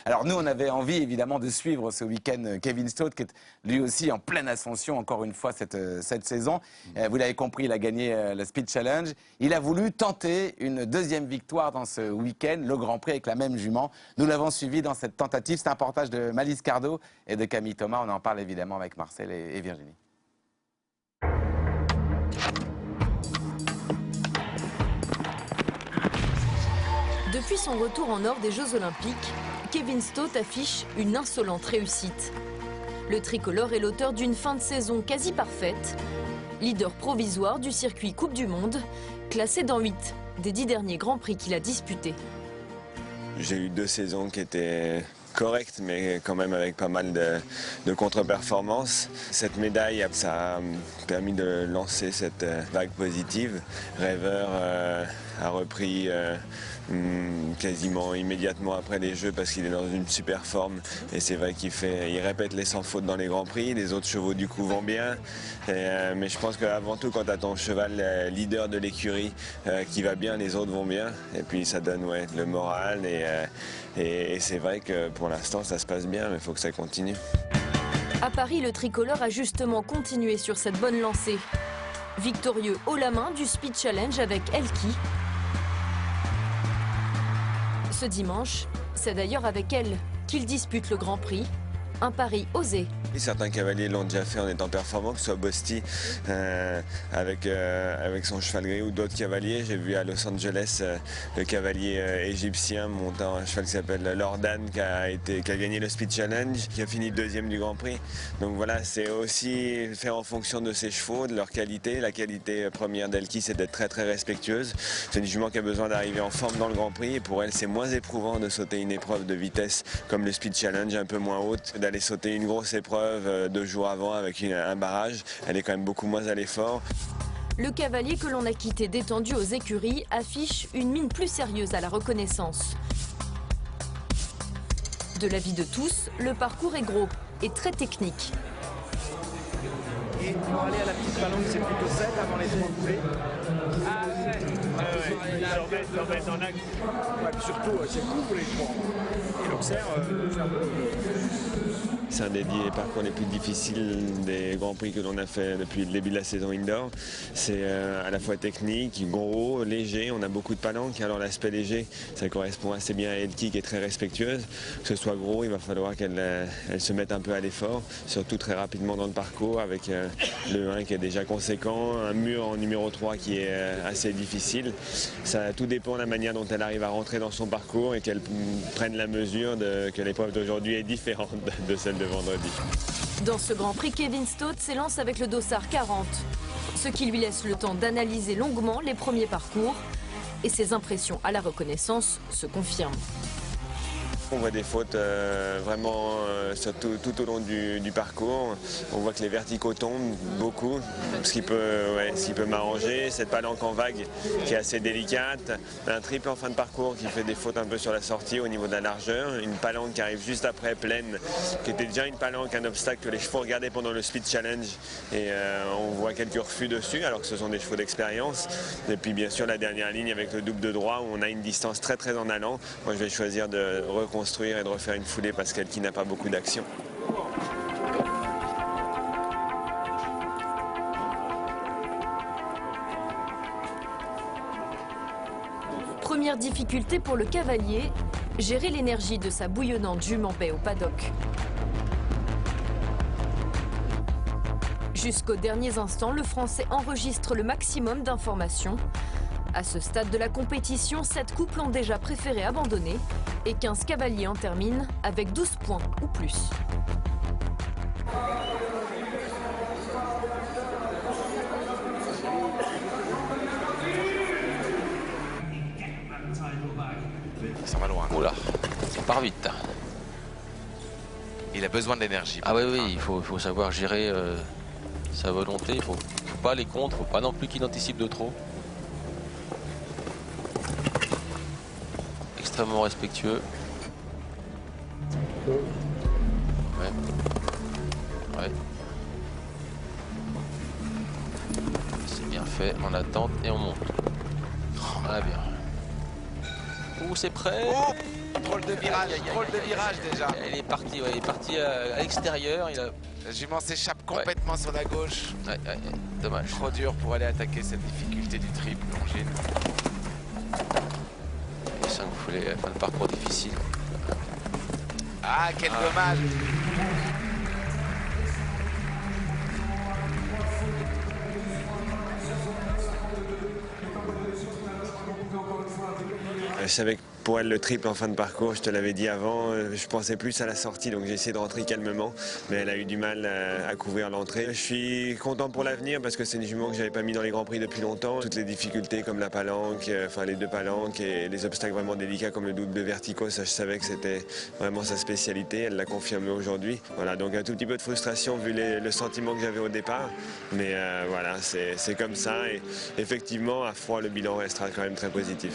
Alors nous, on avait envie évidemment de suivre ce week-end Kevin Stott, qui est lui aussi en pleine ascension encore une fois cette saison. Vous l'avez compris, il a gagné le Speed Challenge. Il a voulu tenter une deuxième victoire dans ce week-end, le Grand Prix avec la même jument. Nous l'avons suivi dans cette tentative. C'est un reportage de Malice Cardo et de Camille Thomas. On en parle évidemment avec Marcel et Virginie. Depuis son retour en or des Jeux Olympiques, Kevin Stott affiche une insolente réussite. Le tricolore est l'auteur d'une fin de saison quasi parfaite, leader provisoire du circuit Coupe du Monde, classé dans 8 des 10 derniers Grands Prix qu'il a disputés. J'ai eu 2 saisons qui étaient correctes, mais quand même avec pas mal de contre-performances. Cette médaille, ça a permis de lancer cette vague positive. Rêveur a repris quasiment immédiatement après les Jeux parce qu'il est dans une super forme et c'est vrai qu'il répète les sans fautes dans les Grands Prix. Les autres chevaux du coup vont bien, mais je pense qu'avant tout quand tu as ton cheval leader de l'écurie qui va bien, les autres vont bien et puis ça donne le moral et c'est vrai que pour l'instant ça se passe bien, mais il faut que ça continue. À Paris, le tricolore a justement continué sur cette bonne lancée. Victorieux haut la main du Speed Challenge avec Elki. Ce dimanche, c'est d'ailleurs avec elle qu'il dispute le Grand Prix. Un pari osé. Certains cavaliers l'ont déjà fait en étant performants, que ce soit Bosti avec son cheval gris ou d'autres cavaliers. J'ai vu à Los Angeles le cavalier égyptien montant un cheval qui s'appelle Lordan qui a gagné le Speed Challenge, qui a fini 2e du Grand Prix. Donc voilà, c'est aussi faire en fonction de ses chevaux, de leur qualité. La qualité première d'Elki, c'est d'être très très respectueuse. C'est une jument qui a besoin d'arriver en forme dans le Grand Prix et pour elle, c'est moins éprouvant de sauter une épreuve de vitesse comme le Speed Challenge, un peu moins haute, d'aller sauter une grosse épreuve 2 jours avant avec un barrage. Elle est quand même beaucoup moins à l'effort. Le cavalier que l'on a quitté détendu aux écuries affiche une mine plus sérieuse à la reconnaissance. De l'avis de tous, le parcours est gros et très technique. Et pour aller à la petite ballonne, c'est plutôt 7 avant les 3 coulées. Ah, 7. Leur mettre dans l'axe. Ouais, puis surtout, c'est court pour les 3. Et l'Auxerre, c'est un des parcours les plus difficiles des Grands Prix que l'on a fait depuis le début de la saison indoor. C'est à la fois technique, gros, léger, on a beaucoup de palanques. Alors l'aspect léger, ça correspond assez bien à Elki qui est très respectueuse. Que ce soit gros, il va falloir qu'elle se mette un peu à l'effort, surtout très rapidement dans le parcours avec le 1 qui est déjà conséquent, un mur en numéro 3 qui est assez difficile. Ça, tout dépend de la manière dont elle arrive à rentrer dans son parcours et qu'elle prenne la mesure que l'épreuve d'aujourd'hui est différente de celle de vendredi. Dans ce Grand Prix, Kevin Stott s'élance avec le dossard 40, ce qui lui laisse le temps d'analyser longuement les premiers parcours et ses impressions à la reconnaissance se confirment. On voit des fautes vraiment tout au long du parcours. On voit que les verticaux tombent beaucoup, ce qui peut m'arranger. Cette palanque en vague qui est assez délicate. Un triple en fin de parcours qui fait des fautes un peu sur la sortie au niveau de la largeur. Une palanque qui arrive juste après pleine, qui était déjà une palanque, un obstacle que les chevaux regardaient pendant le Speed Challenge. Et on voit quelques refus dessus alors que ce sont des chevaux d'expérience. Et puis bien sûr la dernière ligne avec le double de droit où on a une distance très très en allant. Moi je vais choisir de reconstruire et de refaire une foulée parce qu'Elki n'a pas beaucoup d'action. Première difficulté pour le cavalier, gérer l'énergie de sa bouillonnante jument baie au paddock. Jusqu'aux derniers instants, le Français enregistre le maximum d'informations. À ce stade de la compétition, 7 couples ont déjà préféré abandonner et 15 cavaliers en terminent avec 12 points ou plus. Ça va loin. Oula, ça part vite. Il a besoin d'énergie. Ah oui, il faut savoir gérer sa volonté. Il faut pas aller contre, faut pas non plus qu'il anticipe de trop. Extrêmement respectueux. Ouais. C'est bien fait, on attend et on monte. Voilà bien. Oh, c'est prêt. drôle de virage, déjà. Il est parti, ouais, il est parti à l'extérieur. La jument s'échappe complètement sur la gauche. Ouais, dommage. Trop dur pour aller attaquer cette difficulté du triple, Longines. Et ça vous voulez fin de parcours difficile. Ah, quel dommage. Je savais que pour elle, le triple en fin de parcours, je te l'avais dit avant, je pensais plus à la sortie, donc j'ai essayé de rentrer calmement, mais elle a eu du mal à couvrir l'entrée. Je suis content pour l'avenir parce que c'est une jument que j'avais pas mis dans les Grands Prix depuis longtemps. Toutes les difficultés comme la palanque, enfin les deux palanques et les obstacles vraiment délicats comme le double verticaux, ça je savais que c'était vraiment sa spécialité, elle l'a confirmé aujourd'hui. Voilà, donc un tout petit peu de frustration vu le sentiment que j'avais au départ, mais voilà, c'est comme ça et effectivement à froid le bilan restera quand même très positif.